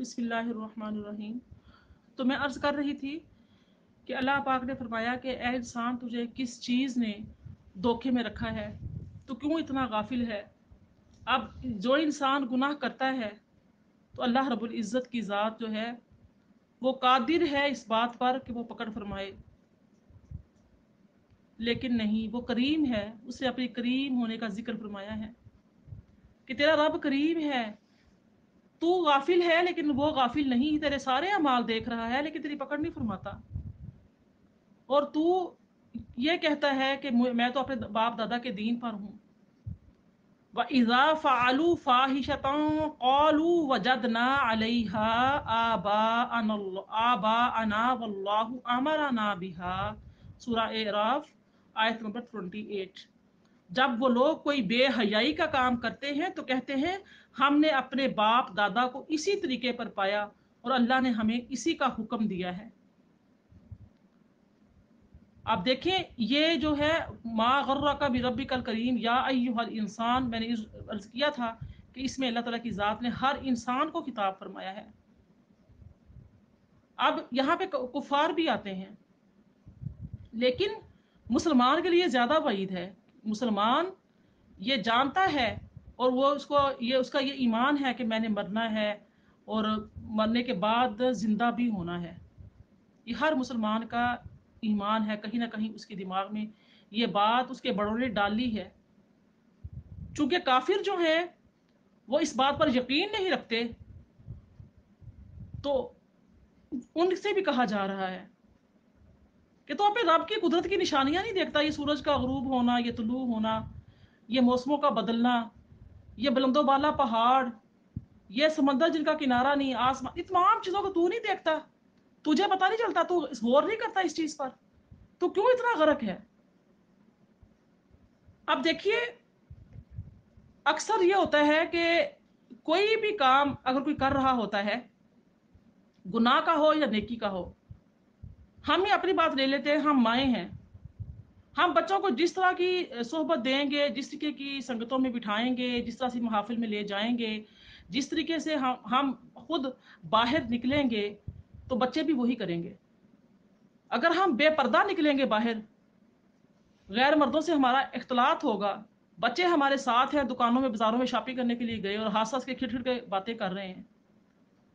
बिस्मिल्लाहिर्रहमानिर्रहीम। तो मैं अर्ज़ कर रही थी कि अल्लाह पाक ने फरमाया कि ए इंसान, तुझे किस चीज़ ने धोखे में रखा है, तो क्यों इतना गाफिल है। अब जो इंसान गुनाह करता है तो अल्लाह रब्बुल इज़्ज़त की ज़ात जो है वो कादिर है इस बात पर कि वो पकड़ फरमाए, लेकिन नहीं, वो करीम है। उसे अपनी करीम होने का जिक्र फरमाया है कि तेरा रब करीम है, तू गाफिल है लेकिन वो गाफिल नहीं, तेरे सारे अमाल देख रहा है लेकिन तेरी पकड़ नहीं फरमाता। और तू ये कहता है कि मैं तो अपने बाप दादा के दीन पर हूँ। व इज़ा फ़अलू फ़ाहिशतन क़ालू वजदना अलैहा आबाअना वल्लाहु अमरना बिहा। सूरा एराफ आयत नंबर 28। जब वो लोग कोई बेहयाई का काम करते हैं तो कहते हैं हमने अपने बाप दादा को इसी तरीके पर पाया और अल्लाह ने हमें इसी का हुक्म दिया है। आप देखें, ये जो है मा गर्रका बिरब्बिकल करीम या अय्युहल इंसान, मैंने अर्ज किया था कि इसमें अल्लाह ताला की ज़ात ने हर इंसान को खिताब फरमाया है। अब यहाँ पे कुफार भी आते हैं, लेकिन मुसलमान के लिए ज़्यादा वईद है। मुसलमान ये जानता है और वो उसका ये ईमान है कि मैंने मरना है और मरने के बाद जिंदा भी होना है। ये हर मुसलमान का ईमान है, कहीं ना कहीं उसके दिमाग में ये बात उसके बड़ों ने डाली है। चूंकि काफिर जो है वो इस बात पर यकीन नहीं रखते, तो उनसे भी कहा जा रहा है कि तो अपने रब की कुदरत की निशानियां नहीं देखता। ये सूरज का गुरूब होना, ये तुलू होना, ये मौसमों का बदलना, ये बुलंदो बाला पहाड़, ये समंदर जिनका किनारा नहीं, आसमान, इन तमाम चीजों को तू नहीं देखता, तुझे पता नहीं चलता, तू गौर नहीं करता इस चीज पर, तो क्यों इतना गर्क है। अब देखिए, अक्सर ये होता है कि कोई भी काम अगर कोई कर रहा होता है, गुनाह का हो या नेकी का हो, हम ही अपनी बात ले लेते हैं। हम माएँ हैं, हम बच्चों को जिस तरह की सोहबत देंगे, जिस तरीके की संगतों में बिठाएंगे, जिस तरह से महाफिल में ले जाएंगे, जिस तरीके से हम खुद बाहर निकलेंगे, तो बच्चे भी वही करेंगे। अगर हम बेपर्दा निकलेंगे बाहर, गैर मर्दों से हमारा इख्तलात होगा, बच्चे हमारे साथ हैं, दुकानों में बाजारों में शॉपिंग करने के लिए गए और हंस हंस के खिट के बातें कर रहे हैं,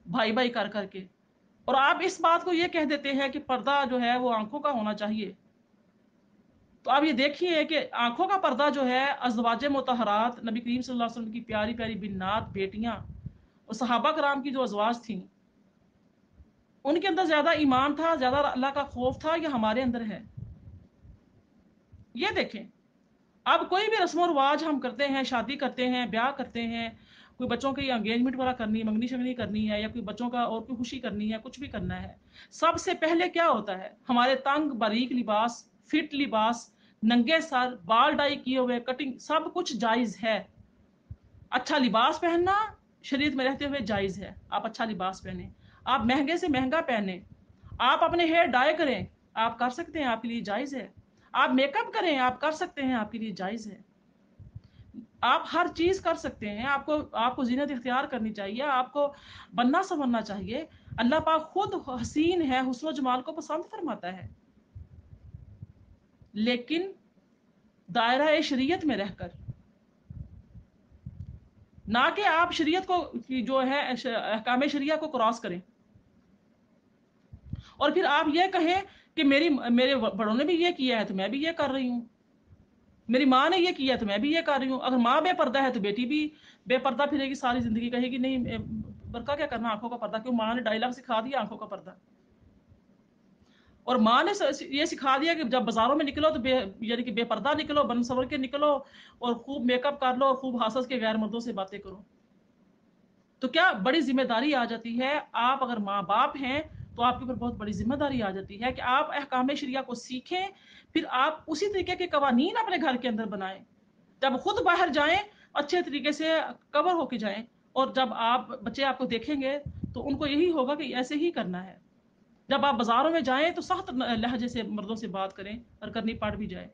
भाई भाई कर करके, और आप इस बात को ये कह देते हैं कि पर्दा जो है वो आंखों का होना चाहिए। तो आप ये देखिए कि आंखों का पर्दा जो है, अज़वाजे मुतहरात, नबी करीम सल्लल्लाहु अलैहि वसल्लम की प्यारी प्यारी बिन्नात बेटियां और सहाबा कराम की जो अज़वाज थी, उनके अंदर ज्यादा ईमान था, ज्यादा अल्लाह का खौफ था, या हमारे अंदर है। ये देखें, अब कोई भी रस्म रिवाज हम करते हैं, शादी करते हैं, ब्याह करते हैं, कोई बच्चों की एंगेजमेंट वाला करनी है, मंगनी शंगनी करनी है, या कोई बच्चों का और कोई खुशी करनी है, कुछ भी करना है, सबसे पहले क्या होता है, हमारे तंग बारीक लिबास, फिट लिबास, नंगे सर, बाल डाई किए हुए, कटिंग, सब कुछ जायज है। अच्छा लिबास पहनना शरीयत में रहते हुए जायज है। आप अच्छा लिबास पहने, आप महंगे से महंगा पहने, आप अपने हेयर डाई करें, आप कर सकते हैं, आपके लिए जायज है। आप मेकअप करें, आप कर सकते हैं, आपके लिए जायज है। आप हर चीज कर सकते हैं। आपको आपको जीनत इख्तियार करनी चाहिए, आपको बनना संवरना चाहिए। अल्लाह पाक खुद हसीन है, हुस्न जमाल को पसंद फरमाता है, लेकिन दायरा शरीयत में रहकर, ना कि आप शरीयत को जो है अहकाम शरिया को क्रॉस करें और फिर आप ये कहें कि मेरे बड़ों ने भी ये किया है तो मैं भी ये कर रही हूँ, मेरी माँ ने ये किया है तो मैं भी ये कर रही हूँ। अगर माँ बेपर्दा है तो बेटी भी बेपर्दा फिरेगी सारी जिंदगी, कहेगी नहीं बरका क्या करना आंखों का पर्दा, क्यों, माँ ने डायलॉग सिखा दिया आंखों का पर्दा। और माँ ने ये सिखा दिया कि जब बाजारों में निकलो तो यानी कि बेपर्दा निकलो, बन सवर के निकलो और खूब मेकअप कर लो और खूब हंस के गैर मर्दों से बातें करो। तो क्या बड़ी जिम्मेदारी आ जाती है। आप अगर माँ बाप हैं तो आपके ऊपर बहुत बड़ी जिम्मेदारी आ जाती है कि आप अहकाम शरिया को सीखें, फिर आप उसी तरीके के कवानीन अपने घर के अंदर बनाएं। जब खुद बाहर जाएं, अच्छे तरीके से कवर होके जाएं, और जब आप बच्चे आपको देखेंगे तो उनको यही होगा कि ऐसे ही करना है। जब आप बाजारों में जाएं तो सख्त लहजे से मर्दों से बात करें, और करनी पड़ भी जाए।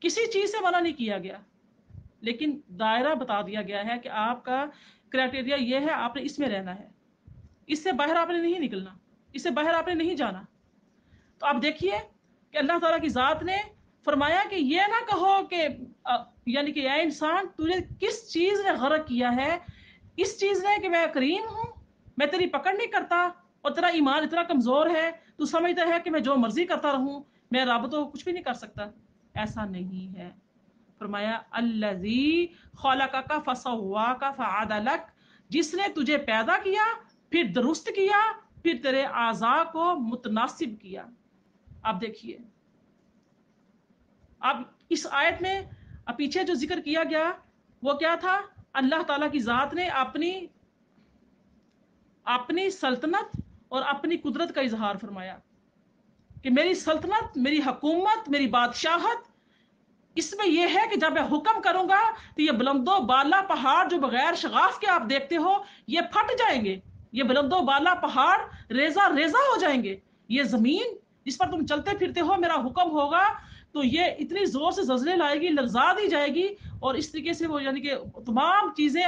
किसी चीज से मना नहीं किया गया, लेकिन दायरा बता दिया गया है कि आपका क्राइटेरिया ये है, आपने इसमें रहना है। اس سے باہر آپ نے نہیں نکلنا، اس سے باہر آپ نے نہیں جانا۔ تو آپ دیکھیے کہ اللہ تعالیٰ کی ذات نے فرمایا کہ یہ نہ کہو کہ یعنی کہ اے انسان تجھے کس چیز نے غرق کیا ہے، اس چیز نے کہ میں کریم ہوں، میں تیری پکڑ نہیں کرتا، اور تیرا ایمان اتنا کمزور ہے، تو سمجھتا ہے کہ میں جو مرضی کرتا رہوں، میں رب تو کچھ بھی نہیں کر سکتا۔ ایسا نہیں ہے۔ فرمایا الذی خلقک فسواک فعدلک، جس نے تجھے پیدا کیا پھر درست کیا پھر تیرے اعضاء کو متناسب کیا۔ آپ دیکھیے، اب اس آیت میں اب پیچھے جو ذکر کیا گیا وہ کیا تھا؟ اللہ تعالیٰ کی ذات نے اپنی سلطنت اور اپنی قدرت کا اظہار فرمایا کہ میری سلطنت، میری حکومت، میری بادشاہت، اس میں یہ ہے کہ جب میں حکم کروں گا تو یہ بلند و بالا پہاڑ جو بغیر شغاف کے آپ دیکھتے ہو یہ پھٹ جائیں گے، یہ بلند و بالا پہاڑ ریزہ ریزہ ہو جائیں گے، یہ زمین جس پر تم چلتے پھرتے ہو میرا حکم ہوگا تو یہ اتنی زور سے زلزلے لائے گی، لرزا دی جائے گی، اور اس طریقے سے وہ یعنی کہ تمام چیزیں،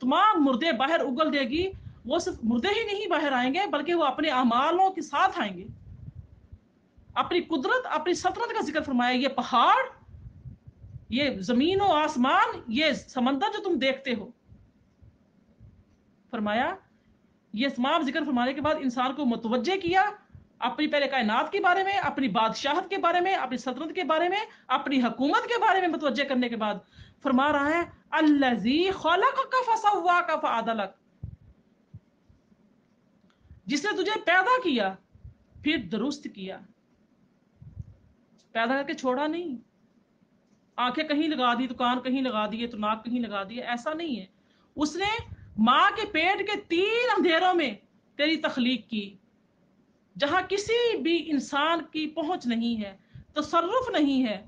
تمام مردے باہر اگل دے گی۔ وہ صرف مردے ہی نہیں باہر آئیں گے بلکہ وہ اپنے اعمالوں کے ساتھ آئیں گے۔ اپنی قدرت، اپنی سلطنت کا ذکر فرمایا، یہ پہاڑ، یہ زمین و آسمان، یہ سمندر جو تم دیکھتے ہو، فرمایا یہ تمام ذکر فرمانے کے بعد انسان کو متوجہ کیا اپنی پہلے کائنات کے بارے میں، اپنی بادشاہت کے بارے میں، اپنی سلطنت کے بارے میں، اپنی حکومت کے بارے میں متوجہ کرنے کے بعد فرما رہا ہے الذی خلقک فسواک فعدلک، جس نے تجھے پیدا کیا پھر درست کیا۔ پیدا کر کے چھوڑا نہیں، آنکھیں کہیں لگا دی تو کان کہیں لگا دیے تو ناک کہیں لگا دیے، ایسا نہیں ہے۔ اس نے ماں کے پیٹ کے 3 اندھیروں میں تیری تخلیق کی، جہاں کسی بھی انسان کی پہنچ نہیں ہے، تصرف نہیں ہے۔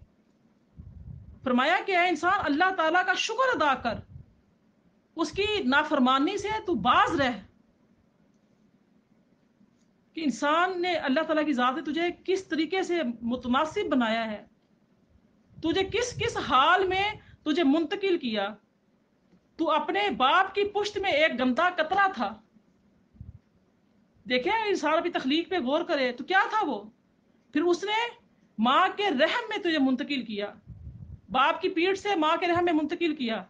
فرمایا کہ اے انسان اللہ تعالیٰ کا شکر ادا کر، اس کی نافرمانی سے تو باز رہ، کہ انسان نے، اللہ تعالیٰ کی ذات نے تجھے کس طریقے سے متناسب بنایا ہے، تجھے کس کس حال میں تجھے منتقل کیا۔ تو اپنے باپ کی پشت میں ایک گندا قطرہ تھا۔ دیکھیں انسان اپنی تخلیق پہ غور کرے تو کیا تھا وہ، پھر اس نے ماں کے رحم میں تجھے منتقل کیا، باپ کی پیٹھ سے ماں کے رحم میں منتقل کیا،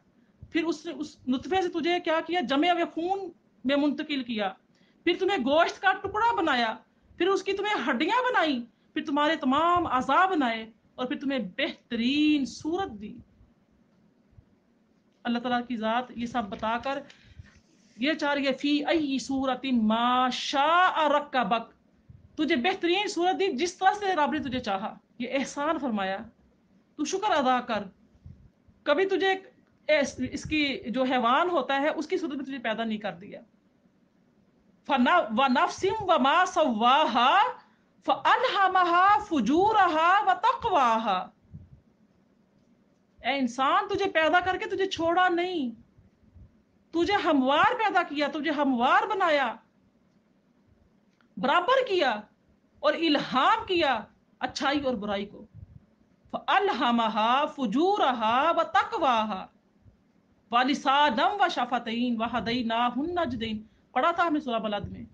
پھر اس نے اس نطفے سے تجھے کیا کیا، جمے ہوئے خون میں منتقل کیا، پھر تمہیں گوشت کا ٹکڑا بنایا، پھر اس کی تمہیں ہڈیاں بنائی، پھر تمہارے تمام اعضاء بنائے، اور پھر تمہیں بہترین صورت دی۔ اللہ تعالیٰ کی ذات یہ سب بتا کر یہ چاہ رہی ہے فی ای صورت ما شاء رکبک، تجھے بہترین صورت دی جس طرح سے رب نے تجھے چاہا۔ یہ احسان فرمایا، تو شکر ادا کر۔ کبھی تجھے اس کی جو حیوان ہوتا ہے اس کی صورت میں تجھے پیدا نہیں کر دیا۔ وَنَفْسٍ وَمَا سَوَّاهَا فَأَلْهَمَهَا فُجُورَهَا وَتَقْوَاهَا، اے انسان تجھے پیدا کر کے تجھے چھوڑا نہیں، تجھے ہموار پیدا کیا، تجھے ہموار بنایا، برابر کیا اور الہام کیا اچھائی اور برائی کو۔ فَأَلْهَمَهَا فُجُورَهَا وَتَقْوَاهَا وَلِسَانًا وَشَفَتَيْنِ وَهَدَيْنَاهُ النَّجْدَيْنِ، پڑھا تھا ہم نے سورہ بلد میں۔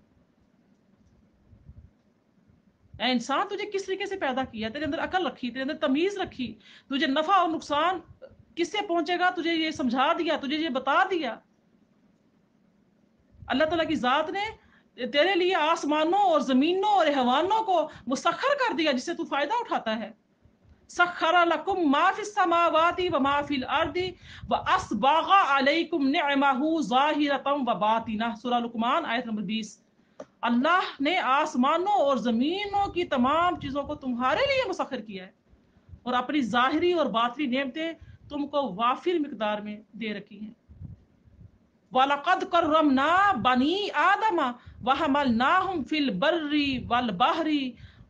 اے انسان تجھے کس طریقے سے پیدا کیا، تیرے اندر عقل رکھی، تیرے اندر تمیز رکھی، تجھے نفع اور نقصان کس سے پہنچے گا تجھے یہ سمجھا دیا، تجھے یہ بتا دیا۔ اللہ تعالیٰ کی ذات نے تیرے لیے آسمانوں اور زمینوں اور حیوانوں کو مسخر کر دیا جس سے تو فائدہ اٹھاتا ہے۔ سخر لکم ما فی السماوات وما فی الارض واسبغ علیکم نعمہ ظاہرۃ وباطنہ، سورہ لقمان آیت نمبر 20۔ اللہ نے آسمانوں اور زمینوں کی تمام چیزوں کو تمہارے لیے مسخر کیا ہے، اور اپنی ظاہری اور باطنی نعمتیں تم کو وافر مقدار میں دے رکھی ہیں۔ وَلَقَدْ كَرَّمْنَا بَنِي آدَمَ وَحَمَلْنَاهُمْ فِي الْبَرِّ وَالْبَحْرِ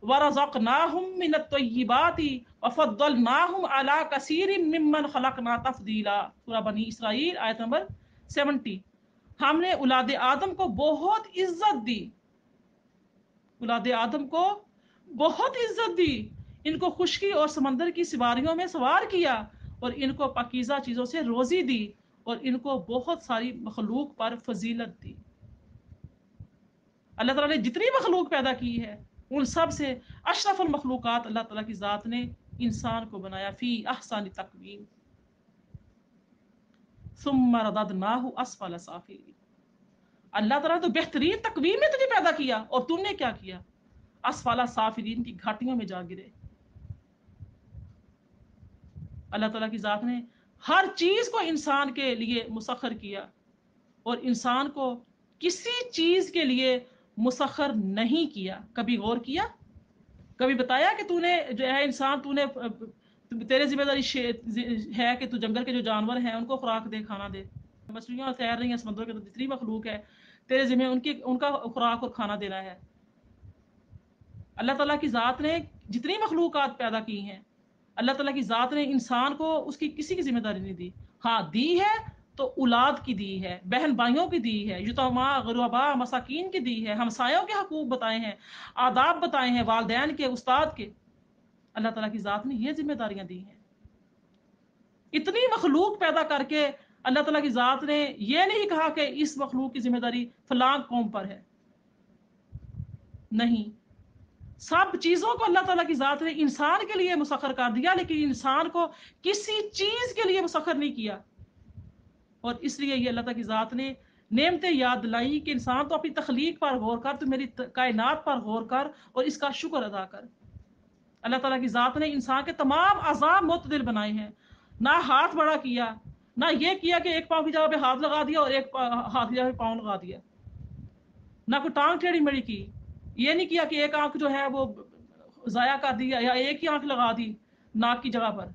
وَرَزَقْنَاهُمْ مِنَ الطَّيِّبَاتِ وَفَضَّلْنَاهُمْ عَلَى كَثِيرٍ مِّمَّنْ خَلَقْنَا تَفْضِيلًا، سورہ بنی اسرائیل آیت نمبر 70۔ ہم نے اولاد آدم کو بہت عزت دی، اولاد آدم کو بہت عزت دی، ان کو خشکی اور سمندر کی سواریوں میں سوار کیا، اور ان کو پاکیزہ چیزوں سے روزی دی، اور ان کو بہت ساری مخلوق پر فضیلت دی۔ अल्लाह ताला ने जितनी मखलूक पैदा की है उन सब से अशरफुल मखलूकात अल्लाह ताला की ज़ात ने इंसान को बनाया फ़ी अहसनी तक़वीम सुम्मा रददनाहु अस्फल साफिलीन। अल्लाह ताला तो बेहतरीन तकवीम में तुझे पैदा किया और तुमने क्या किया, अस्फला साफिलीन की घाटियों में जा गिरे। अल्लाह ताला की ज़ात ने हर चीज़ को इंसान के लिए मुसख्खर किया और इंसान को किसी चीज़ के लिए मुसख्खर नहीं किया। कभी गौर किया, कभी बताया कि तूने जो है इंसान तूने तेरे जिम्मेदारी है कि तू जंगल के जो जानवर हैं उनको खुराक दे, खाना दे। मछलियाँ तैर रही हैं समुद्रों के, तो जितनी मखलूक है तेरे जिम्मे उनका खुराक और खाना देना है। अल्लाह ताला की ज़ात ने जितनी मखलूकात पैदा की हैं, अल्लाह ताला की ज़ात ने इंसान को उसकी किसी की जिम्मेदारी नहीं दी। हाँ दी है तो औलाद की दी है, बहन भाइयों की दी है, युतमा गुरबा मसाकीन की दी है, हमसायों के हकूक बताए हैं, आदाब बताए हैं, वालदैन के, उस्ताद के। अल्लाह ताला की ज़ात ने ये जिम्मेदारियां दी हैं। इतनी मखलूक पैदा करके अल्लाह ताला की ज़ात ने ये नहीं कहा कि इस मखलूक की जिम्मेदारी फलां कौम पर है, नहीं। सब चीजों को अल्लाह ताला की ज़ात ने इंसान के लिए मुसख्खर कर दिया, लेकिन इंसान को किसी चीज के लिए मुसख्खर नहीं किया। और इसलिए ये अल्लाह ताला की ज़ात ने नेमतें याद दिलाई कि इंसान तो अपनी तख्लीक पर गौर कर, तो मेरी कायनात पर गौर कर और इसका शुक्र अदा कर। अल्लाह ताला की ज़ात ने इंसान के तमाम अज़ा मुतदिल बनाए हैं। ना हाथ बड़ा किया, ना ये किया कि एक पाँव की जगह पे हाथ लगा दिया और एक हाथ की जगह पे पाँव लगा दिया, ना कोई टांग टेढ़ी मेढ़ी की, ये नहीं किया कि एक आंख जो है वो ज़ाया कर दिया या एक ही आंख लगा दी नाक की जगह पर,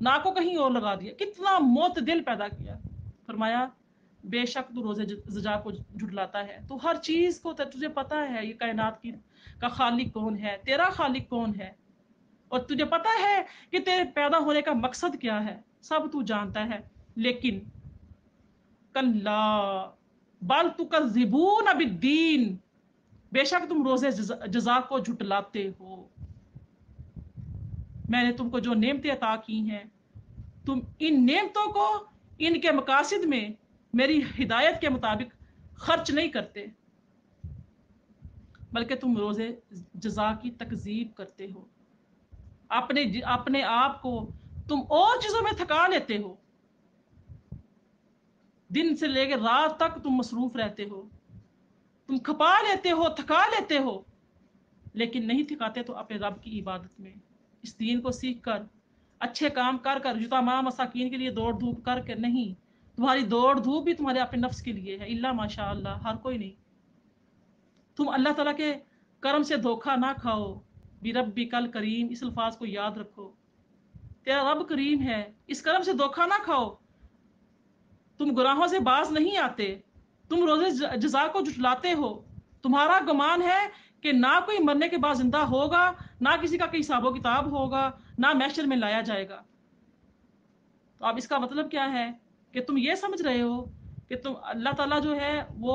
नाक को कहीं और लगा दिया। कितना मुतदिल पैदा किया। फरमाया बेशक तू रोज़े ज़जा को झुटलाता है, तो हर चीज को तुझे पता है ये कायनात की का खालिक कौन है, तेरा खालिक कौन है, और तुझे पता है कि तेरे पैदा होने का मकसद क्या है, सब तू जानता है। लेकिन कल्ला बल तुकज़्ज़िबून बिद्दीन, बेशक तुम रोजे जजा को झुटलाते हो। मैंने तुमको जो नेमतें अता की हैं, तुम इन नेमतों को इनके मकासिद में मेरी हिदायत के मुताबिक खर्च नहीं करते, बल्कि तुम रोजे जजा की तकजीब करते हो। अपने आप को तुम और चीजों में थका लेते हो, दिन से लेकर रात तक तुम मसरूफ रहते हो, तुम खपा लेते हो, थका लेते हो, लेकिन नहीं थकाते तो अपने रब की इबादत में। इस दीन को सीख कर, अच्छे काम कर कर, युतमा मसाकीन के लिए दौड़ धूप करके नहीं, तुम्हारी दौड़ धूप भी तुम्हारे अपने नफ्स के लिए है। इल्ला माशा अल्लाह, हर कोई नहीं। तुम अल्लाह ताला के करम से धोखा ना खाओ। बिरब्बी कल करीम, इस अल्फाज को याद रखो, तेरा रब करीम है, इस करम से धोखा ना खाओ। तुम गुनाहों से बाज नहीं आते, तुम रोजे जजा को जुटलाते हो, तुम्हारा गुमान है कि ना कोई मरने के बाद जिंदा होगा, ना किसी का कोई हिसाबो किताब होगा, ना महशर में लाया जाएगा। तो अब इसका मतलब क्या है कि तुम ये समझ रहे हो कि तुम अल्लाह ताला जो है वो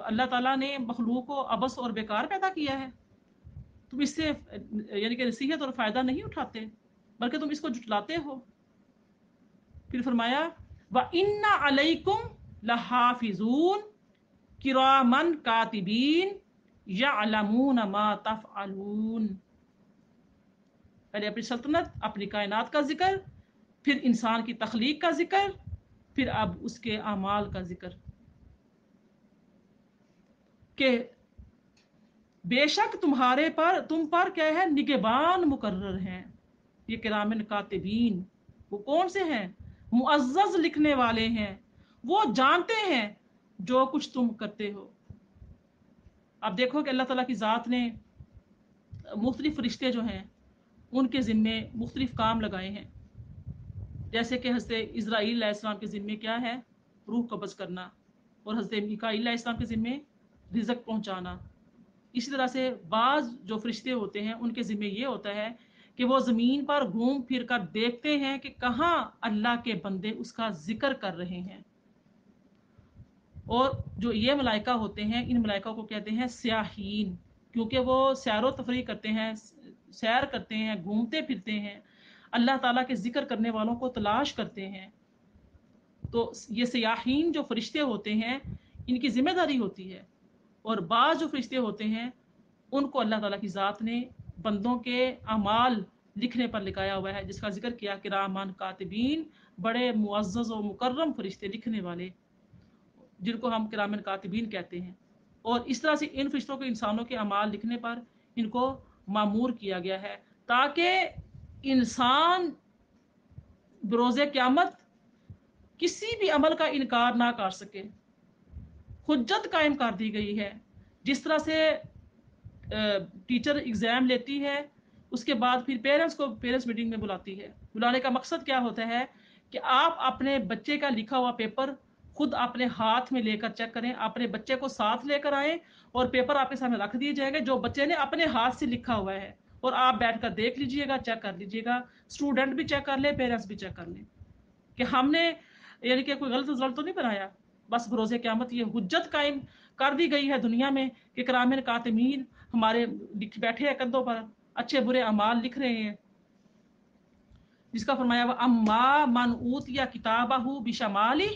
अल्लाह ताला ने मखलूक को अबस और बेकार पैदा किया है, तुम इससे यानी कि नसीहत और फायदा नहीं उठाते, बल्कि तुम इसको जुटलाते हो। फिर फरमाया व इन्ना अलैकुम लहाफिजून किरामन कातिबीन यअलमून मा तफअलून। पहले अपनी सल्तनत, अपनी कायनात का जिक्र, फिर इंसान की तख्लीक का जिक्र, फिर अब उसके अमाल का जिक्र कि बेशक तुम पर क्या है, निगहबान मुकर्रर हैं। ये किरामन कातिबीन वो कौन से हैं, मुअज़्ज़ज़ लिखने वाले हैं, वो जानते हैं जो कुछ तुम करते हो। अब देखो कि अल्लाह ताला की ज़ात ने मुख्तलिफ फरिश्ते जो हैं उनके ज़िम्मे मुख्तलिफ काम लगाए हैं। जैसे कि हज़रत इज़राइल अलैहिस्सलाम के ज़िम्मे क्या है, रूह कब्ज़ करना, और हज़रत मीकाईल अलैहिस्सलाम के ज़िम्मे रिज़्क़ पहुँचाना। इसी तरह से बाज़ जो फरिश्ते होते हैं उनके ज़िम्मे ये होता है कि वो ज़मीन पर घूम फिर कर देखते हैं कि कहाँ अल्लाह के बंदे उसका जिक्र कर रहे हैं। और जो ये मलाइका होते हैं, इन मलाइका को कहते हैं स्याहीन, क्योंकि वो सैर तफरी करते हैं, सैर करते हैं, घूमते फिरते हैं, अल्लाह ताला के जिक्र करने वालों को तलाश करते हैं। तो ये सयाहीन जो फरिश्ते होते हैं, इनकी जिम्मेदारी होती है और बाज़ जो फरिश्ते होते हैं उनको अल्लाह ताला की ज़ात ने बंदों के अमाल लिखने पर लिखाया हुआ है, जिसका जिक्र किया किरामान कातिबीन, बड़े मुअज़्ज़ज़ और मुकर्रम फरिश्ते लिखने वाले, जिनको हम किरामन कातिबीन कहते हैं। और इस तरह से इन फरिश्तों को इंसानों के अमाल लिखने पर इनको मामूर किया गया है, ताकि इंसान बरोज़े क़यामत किसी भी अमल का इनकार ना कर सके। हुज्जत कायम कर दी गई है। जिस तरह से टीचर एग्ज़ाम लेती है, उसके बाद फिर पेरेंट्स मीटिंग में बुलाती है। बुलाने का मकसद क्या होता है कि आप अपने बच्चे का लिखा हुआ पेपर खुद अपने हाथ में लेकर चेक करें, अपने बच्चे को साथ लेकर आएं और पेपर आपके सामने रख दिए जाएगा जो बच्चे ने अपने हाथ से लिखा हुआ है, और आप बैठकर देख लीजिएगा, चेक कर लीजिएगा। स्टूडेंट भी चेक कर ले, पेरेंट्स भी चेक कर लें कि हमने यानी कि कोई गलत रिजल्ट तो नहीं बनाया। बस भरोसे क़यामत ये हुज्जत कायम कर दी गई है दुनिया में कि किरामन कातिमीन हमारे लिख बैठे हैं कंधों पर, अच्छे बुरे अमाल लिख रहे हैं। जिसका फरमाया हुआ अम्मा मन ऊतिया किताबहु बिशमाली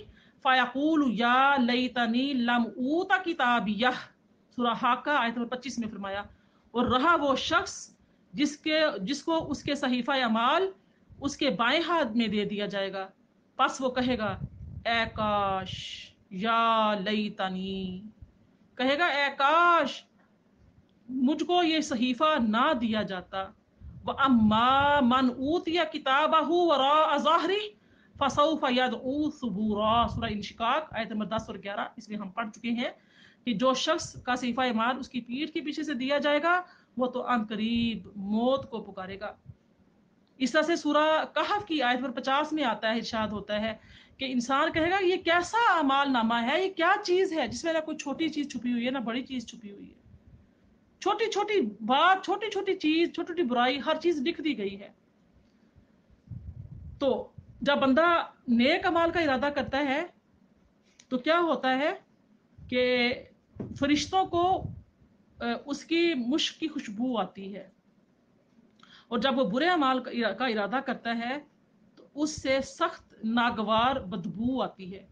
फयकूलु या लैतनी लम ऊता किताबियह, सूरह हाका आयत नंबर 25 में फरमाया, और रहा वो शख्स जिसको उसके सहीफा अमाल उसके बाएं हाथ में दे दिया जाएगा, बस वो कहेगा ए काश, या लैतनी, कहेगा ए काश मुझको ये सहीफा ना दिया जाता। व अम्मा मन ऊतिया किताबहु वरा ज़हरी फसौफ यदऊ सुबूरा, सूरह इंशिकाक आयत नंबर 10 और 11, इसमें हम पढ़ चुके हैं कि जो शख्स का सहीफा ईमान उसकी पीठ के पीछे से दिया जाएगा वो तो अन करीब मौत को पुकारेगा। इस तरह से सूरह कहफ की आयत नंबर 50 में आता है, इरशाद होता है कि इंसान कहेगा ये कैसा अमाल नामा है, ये क्या चीज़ है जिसमें ना कोई छोटी चीज़ छुपी हुई है ना बड़ी चीज़ छुपी हुई है। छोटी छोटी बात, छोटी छोटी चीज, छोटी छोटी बुराई, हर चीज लिख दी गई है। तो जब बंदा नेक अमाल का इरादा करता है तो क्या होता है कि फरिश्तों को उसकी मुश्क की खुशबू आती है, और जब वो बुरे अमाल का इरादा करता है तो उससे सख्त नागवार बदबू आती है।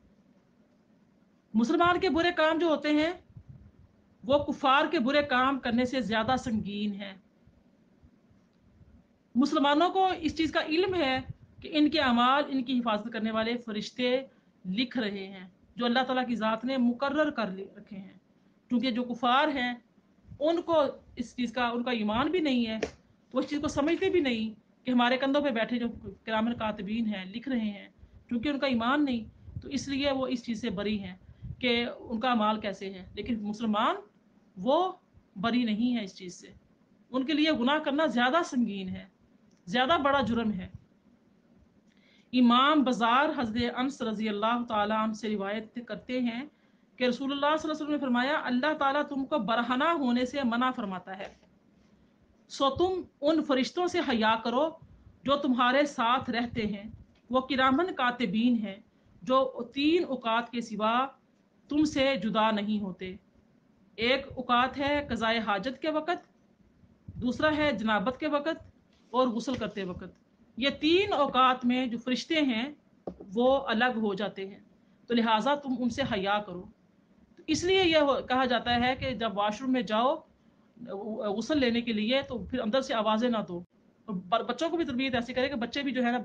मुसलमान के बुरे काम जो होते हैं वो कुफार के बुरे काम करने से ज्यादा संगीन है। मुसलमानों को इस चीज़ का इल्म है कि इनके अमाल इनकी हिफाजत करने वाले फरिश्ते लिख रहे हैं, जो अल्लाह ताला की ज़ात ने मुकर्रर कर रखे हैं। क्योंकि जो कुफार हैं उनको इस चीज़ का उनका ईमान भी नहीं है, वो इस चीज़ को समझते भी नहीं कि हमारे कंधों पे बैठे जो किरामन कातिबीन हैं लिख रहे हैं, क्योंकि उनका ईमान नहीं, तो इसलिए वो इस चीज़ से बरी हैं कि उनका अमाल कैसे है। लेकिन मुसलमान वो बरी नहीं है इस चीज़ से, उनके लिए गुनाह करना ज़्यादा संगीन है, ज़्यादा बड़ा जुर्म है। इमाम बाजार हज़रत अनस रज़ी अल्लाह ताला अन्हु से रिवायत करते हैं कि रसूलुल्लाह सल्लल्लाहु अलैहि वसल्लम ने फरमाया, अल्लाह ताला तुमको बरहना होने से मना फरमाता है, सो तुम उन फरिश्तों से हया करो जो तुम्हारे साथ रहते हैं, वो किरामन कातिबीन हैं जो 3 औकात के सिवा तुमसे जुदा नहीं होते। एक औकात है क़ज़ाए हाजत के वक़्त, दूसरा है जनाबत के वक़्त और गुस्ल करते वक़्त। ये 3 औकात में जो फरिश्ते हैं वो अलग हो जाते हैं, तो लिहाजा तुम उनसे हया करो। तो इसलिए यह कहा जाता है कि जब वॉशरूम में जाओ गुस्ल लेने के लिए तो फिर अंदर से आवाज़ें ना दो। और बच्चों को भी तरबियत ऐसी करें कि बच्चे भी जो है ना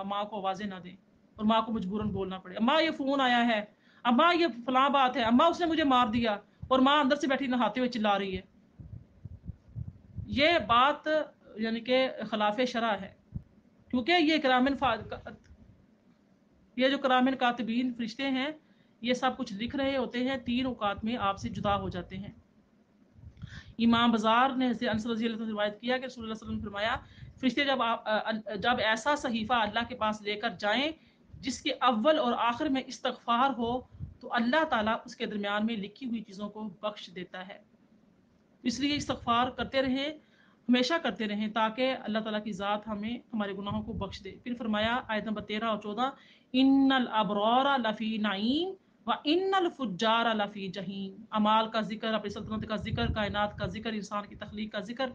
माँ को आवाज़ें ना दें और माँ को मजबूरन बोलना पड़े, अम्मा ये फ़ोन आया है, अम्मा ये फलां बात है, अम्मा उसने मुझे मार दिया, और माँ अंदर से बैठी नहाते हुए चिल्ला रही है। ये बात यानी कि खिलाफ शरा है, क्योंकि ये जो करामिन कातिबीन फरिश्ते हैं ये सब कुछ लिख रहे होते हैं, 3 औकात में आपसे जुदा हो जाते हैं। इमाम बाजार ने अनस रज़ी अल्लाह से रिवायत किया कि रसूलुल्लाह सल्लल्लाहु अलैहि वसल्लम ने फरमाया, फरिश्ते जब ऐसा सहीफा अल्लाह के पास लेकर जाएं जिसके अव्वल और आखिर में इस्तगफार हो तो अल्लाह ताला उसके दरमियान में लिखी हुई चीज़ों को बख्श देता है। इसलिए इस्तगफार करते रहें, हमेशा करते रहें, ताकि अल्लाह ताला की ज़ात हमें हमारे गुनाहों को बख्श दे। फिर फरमाया आयत नंबर 13 और 14, इन्नल अबरार लफ़ी नईम व इन्नल फुज्जार लफ़ी जहीम। अमाल का जिक्र, अपनी सल्तनत का जिक्र, कायनात का जिक्र, इंसान की तख्लीक का जिक्र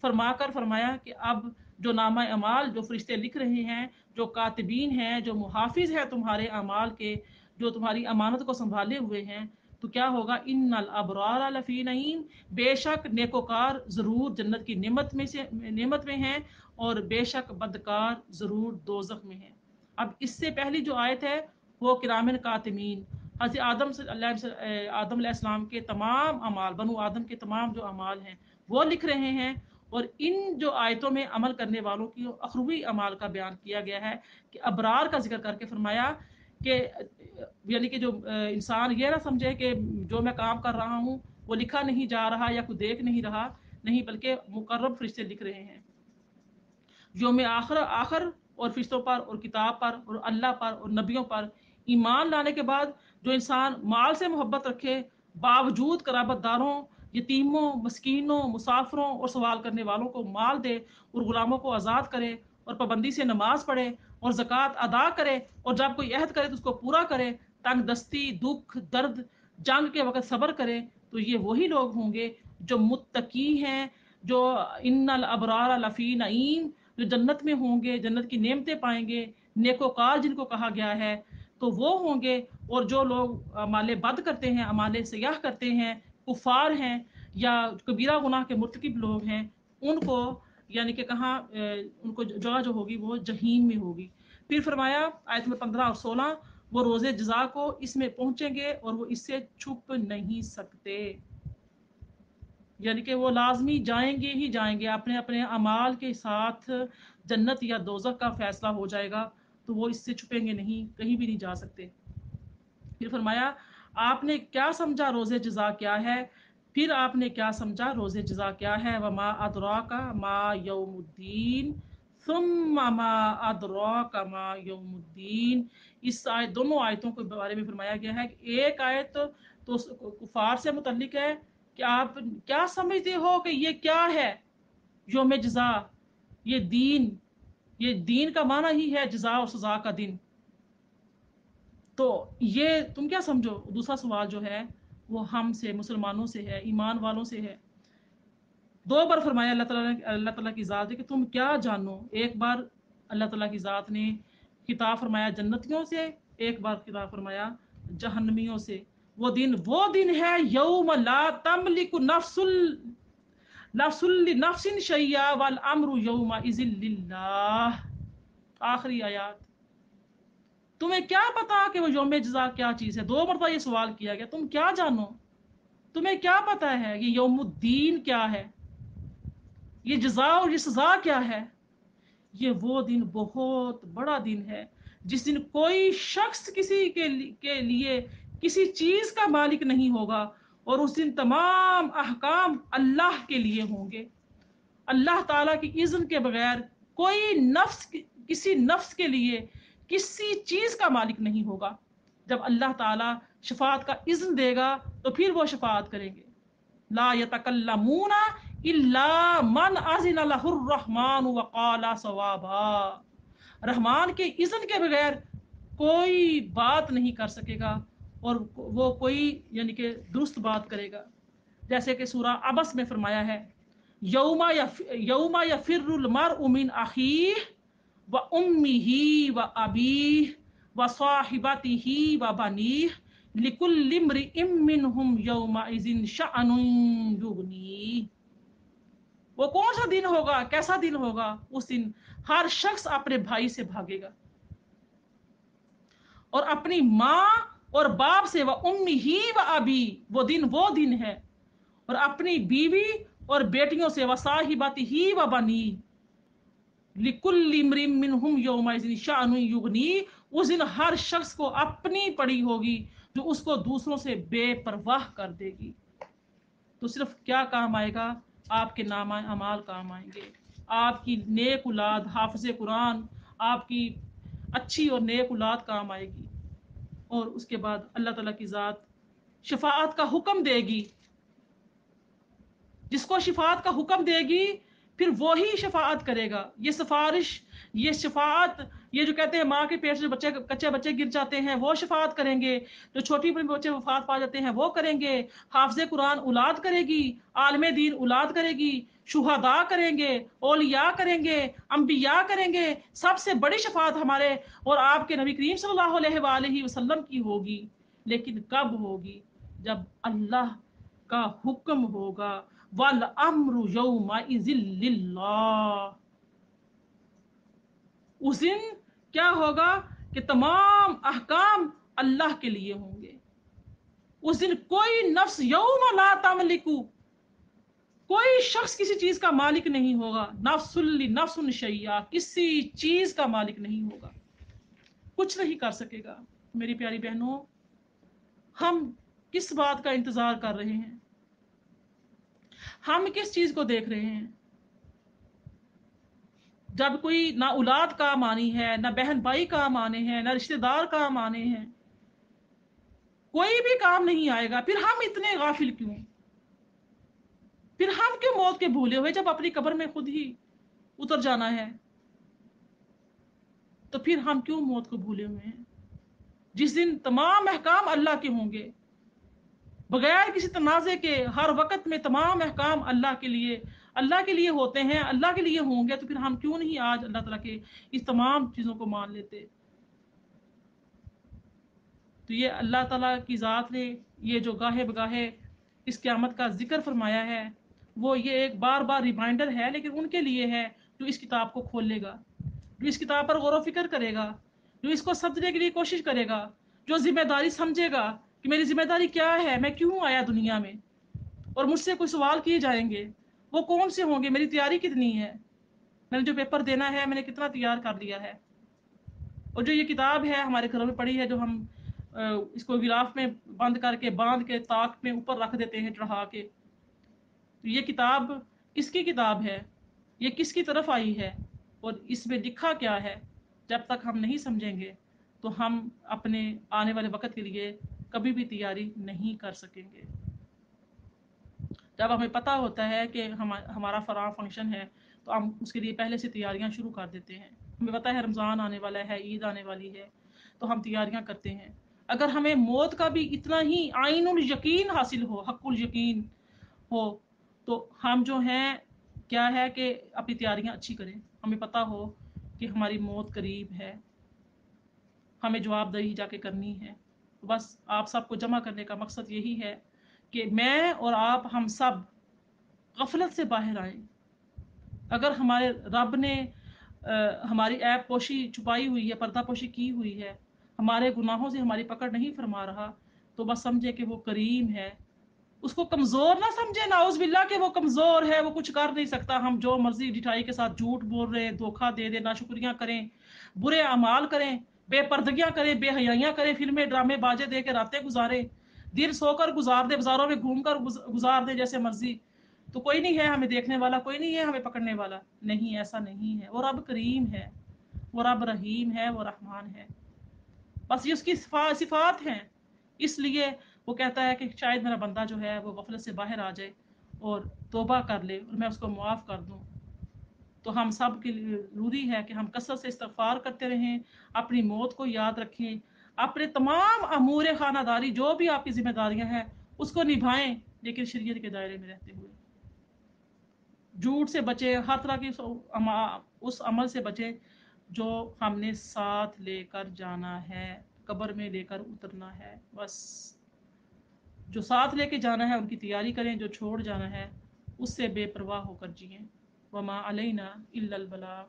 फरमाया कि अब जो नामा अमाल जो फरिश्ते लिख रहे हैं, जो कातिबीन हैं, जो मुहाफिज हैं तुम्हारे अमाल के, जो तुम्हारी अमानत को संभाले हुए हैं, तो क्या होगा, इन्नल अबरार लफी नईम, बेशक नेकोकार जरूर जन्नत की नेमत में हैं, और बेशक बदकार जरूर दोजख में हैं। अब इससे पहली जो आयत है वो किरामन कातिमीन, हज़रत आदम अलैहिस्सलाम के तमाम अमाल, बनु आदम के तमाम जो अमाल हैं वो लिख रहे हैं। और इन जो आयतों में अमल करने वालों की अखरवी अमाल का बयान किया गया है कि अबरार का जिक्र करके फरमाया कि यानी कि जो इंसान ये ना समझे कि जो मैं काम कर रहा हूँ वो लिखा नहीं जा रहा या कोई देख नहीं रहा, नहीं, बल्कि मुकर्रब फरिश्ते लिख रहे हैं। यौम आखिर और फरिश्तों पर और किताब पर और अल्लाह पर और नबियों पर ईमान लाने के बाद जो इंसान माल से मोहब्बत रखे, बावजूद कराबतदारों, यतीमों, मस्कीनों, मुसाफिरों और सवाल करने वालों को माल दे, और गुलामों को आज़ाद करे, और पाबंदी से नमाज पढ़े और ज़कात अदा करे, और जब कोई अहद करे तो उसको पूरा करे, तंग दस्ती, दुख, दर्द, जंग के वक़्त सब्र करे, तो ये वही लोग होंगे जो मुत्तकी हैं, जो इन्नल अबरार लफ़ी नईम, जो जन्नत में होंगे, जन्नत की नेमतें पाएंगे, नेकोकार जिनको कहा गया है तो वो होंगे। और जो लोग अमाले बद करते हैं, अमाले सयाह करते हैं, कुफार हैं या कबीरा गुनाह के मुर्तकिब लोग हैं, उनको यानी कि कहाँ उनको जगह जो होगी वो जहीम में होगी। फिर फरमाया आयत में 15 और 16, वो रोज़े जज़ा को इसमें पहुंचेंगे और वो इससे छुप नहीं सकते, यानी कि वो लाजमी जाएंगे ही जाएंगे, अपने अपने अमाल के साथ जन्नत या दोज़ख का फैसला हो जाएगा, तो वो इससे छुपेंगे नहीं, कहीं भी नहीं जा सकते। फिर फरमाया आपने क्या समझा रोज़े जज़ा क्या है, फिर आपने क्या समझा रोज़े जज़ा क्या है, वमा अदराका मा यौमुद्दीन सुम्मा मा अदराका मा यौमुद्दीन। इस आयत, दोनों आयतों के बारे में फरमाया गया है कि एक आयत तो कुफार से मुतल्लिक है कि आप क्या समझते हो कि ये क्या है यौम जज़ा, ये दीन, ये दीन का माना ही है जज़ा और सज़ा का दिन, तो ये तुम क्या समझो। दूसरा सवाल जो है वो हमसे, मुसलमानों से है, ईमान वालों से है। दो बार फरमाया अल्लाह ताला की ज़ात है कि तुम क्या जानो। एक बार अल्लाह ताला की ज़ात ने खिताब फरमाया जन्नतियों से, एक बार खिताब फरमाया जहन्नमियों से। वो दिन है यौम ला तमलिकु नफ्सुल नफ्सिन शैया वल अम्रु यौमा इज़िन लिल्लाह। आखिरी आयत। तुम्हें क्या पता कि वो यौम जज़ा क्या चीज़ है। दो मरतबा ये सवाल किया गया, तुम क्या जानो, तुम्हें क्या पता है ये यौमुद्दीन क्या है, ये जज़ा और ये सज़ा क्या है। ये वो दिन बहुत बड़ा दिन है जिस दिन कोई शख्स किसी के लिए किसी चीज़ का मालिक नहीं होगा, और उस दिन तमाम अहकाम अल्लाह के लिए होंगे। अल्लाह ताला की इज़्न के बगैर कोई नफ्स किसी नफ्स के लिए किसी चीज़ का मालिक नहीं होगा। जब अल्लाह ताला शफात का इज़्न देगा तो फिर वो शफात करेंगे। ला यतकल्लमूना इल्ला मन अज़िन लहुर रहमान व क़ाला सवाबा। रहमान के इज़्न के बगैर कोई बात नहीं कर सकेगा और वो कोई यानी कि दुरुस्त बात करेगा। जैसे कि सूरा अबस में फरमाया है, यौमा यफिर्रुल मरउ मिन अखीह व उम्मिही व अबीह व साहिबतिही व बनीह लिकुल्लि इम्रिइम मिनहुम यौमा इज़िन शअनुन युगनी। वो कौन सा दिन होगा, कैसा दिन होगा। उस दिन हर शख्स अपने भाई से भागेगा और अपनी माँ और बाप से, व उम्मी ही व अबी, वो दिन है, और अपनी बीवी और बेटियों से, व साहिबाती ही व बनी लिकुल्लि इम्रिइम मिनहुम यौमइज़िन शअनुन युगनी। उस दिन हर शख्स को अपनी पड़ी होगी जो उसको दूसरों से बेपरवाह कर देगी। तो सिर्फ क्या काम आएगा, आपके नामा अमाल काम आएंगे, आपकी नेक औलाद हाफिज़ कुरान, आपकी अच्छी और नेक औलाद काम आएगी। और उसके बाद अल्लाह ताला की ज़ात शफाअत का हुक्म देगी, जिसको शफाअत का हुक्म देगी फिर वो ही शफाअत करेगा। ये सिफारिश, ये शफाअत, ये जो कहते हैं माँ के पेट से बच्चे, कच्चे बच्चे गिर जाते हैं वो शफाअत करेंगे, जो छोटी बड़ी बच्चे वफात पा जाते हैं वो करेंगे, हाफिज़े कुरान औलाद करेगी, आलमे दीन औलाद करेगी, शुहदा करेंगे, औलिया करेंगे, अंबिया करेंगे। सबसे बड़ी शफाअत हमारे और आपके नबी करीम सल्लल्लाहु अलैहि वसल्लम की होगी। लेकिन कब होगी, जब अल्लाह का हुक्म होगा, वल अम्रु यौमइज़िन लिल्लाह, उस दिन क्या होगा कि तमाम अहकाम अल्लाह के लिए होंगे। उस दिन कोई नफ्स यौम ला तमलिकु, कोई शख्स किसी चीज का मालिक नहीं होगा, नफ्सुल नफ्सुन शैया, किसी चीज का मालिक नहीं होगा, कुछ नहीं कर सकेगा। मेरी प्यारी बहनों, हम किस बात का इंतजार कर रहे हैं? हम किस चीज को देख रहे हैं? जब कोई ना औलाद काम आनी है, ना बहन भाई काम आने हैं, ना रिश्तेदार काम आने हैं, कोई भी काम नहीं आएगा, फिर हम इतने गाफिल क्यों? फिर हम क्यों मौत के भूले हुए, जब अपनी कब्र में खुद ही उतर जाना है? तो फिर हम क्यों मौत को भूले हुए हैं? जिस दिन तमाम अहकाम अल्लाह के होंगे, बगैर किसी तनाज़े के, हर वक्त में तमाम अहकाम अल्लाह के लिए होते हैं, अल्लाह के लिए होंगे, तो फिर हम क्यों नहीं आज अल्लाह ताला के इस तमाम चीज़ों को मान लेते? तो ये अल्लाह ताला की ज़ात ने ये जो गाहे बगाहे इस क़यामत का जिक्र फरमाया है, वो ये एक बार बार रिमाइंडर है, लेकिन उनके लिए है जो इस किताब को खोलेगा, जो इस किताब पर गौर व फिक्र करेगा, जो इसको समझने के लिए कोशिश करेगा, जो जिम्मेदारी समझेगा कि मेरी जिम्मेदारी क्या है, मैं क्यों आया दुनिया में, और मुझसे कोई सवाल किए जाएंगे, वो कौन से होंगे, मेरी तैयारी कितनी है, मैंने जो पेपर देना है मैंने कितना तैयार कर लिया है। और जो ये किताब है हमारे घरों में पड़ी है, जो हम इसको गिलाफ में बंद करके बांध के ताक में ऊपर रख देते हैं चढ़ा के, तो ये किताब किसकी किताब है, ये किसकी तरफ आई है, और इसमें लिखा क्या है, जब तक हम नहीं समझेंगे तो हम अपने आने वाले वक्त के लिए कभी भी तैयारी नहीं कर सकेंगे। जब हमें पता होता है कि हमारा फलां फंक्शन है, तो हम उसके लिए पहले से तैयारियां शुरू कर देते हैं। हमें पता है रमज़ान आने वाला है, ईद आने वाली है, तो हम तैयारियां करते हैं। अगर हमें मौत का भी इतना ही आइनुल यकीन हासिल हो, हक़ुल यकीन हो, तो हम जो हैं क्या है कि अपनी तैयारियां अच्छी करें। हमें पता हो कि हमारी मौत करीब है, हमें जवाबदेही जाके करनी है। तो बस आप सबको जमा करने का मकसद यही है कि मैं और आप, हम सब गफलत से बाहर आए। अगर हमारे रब ने हमारी ऐब पोशी छुपाई हुई है, पर्दा पोशी की हुई है, हमारे गुनाहों से हमारी पकड़ नहीं फरमा रहा, तो बस समझे कि वो करीम है। उसको कमज़ोर ना समझे, नाउज़ बिल्ला कि वो कमज़ोर है, वो कुछ कर नहीं सकता। हम जो मर्जी ढिठाई के साथ झूठ बोल रहे हैं, धोखा दे दे, नाशुक्रियाँ करें, बुरे अमाल करें, बेपर्दगियाँ करें, बेहयाइयाँ करें, फिल्में ड्रामे बाजे दे के रातें गुजारें, दिन सोकर गुजार दे, बाजारों में घूम कर गुजार दे जैसे मर्जी, तो कोई नहीं है हमें देखने वाला, कोई नहीं है हमें पकड़ने वाला। नहीं, ऐसा नहीं है। वो रब करीम है, वो रब रहीम है, वो रहमान है। बस ये उसकी सिफात हैं। इसलिए वो कहता है कि शायद मेरा बंदा जो है वो गफलत से बाहर आ जाए और तौबा कर ले और मैं उसको मुआफ़ कर दूँ। तो हम सब के लिए ज़रूरी है कि हम कसरत से इस्तिग़फ़ार करते रहें, अपनी मौत को याद रखें, अपने तमाम अमूर खानादारी जो भी आपकी ज़िम्मेदारियाँ हैं उसको निभाएं, लेकिन शरीयत के दायरे में रहते हुए। झूठ से बचें, हर तरह की उस अमल से बचें जो हमने साथ लेकर जाना है, कब्र में लेकर उतरना है। बस जो साथ लेके जाना है उनकी तैयारी करें, जो छोड़ जाना है उससे बेपरवाह होकर जिएं। वमा अलैना इल्लल बलाग।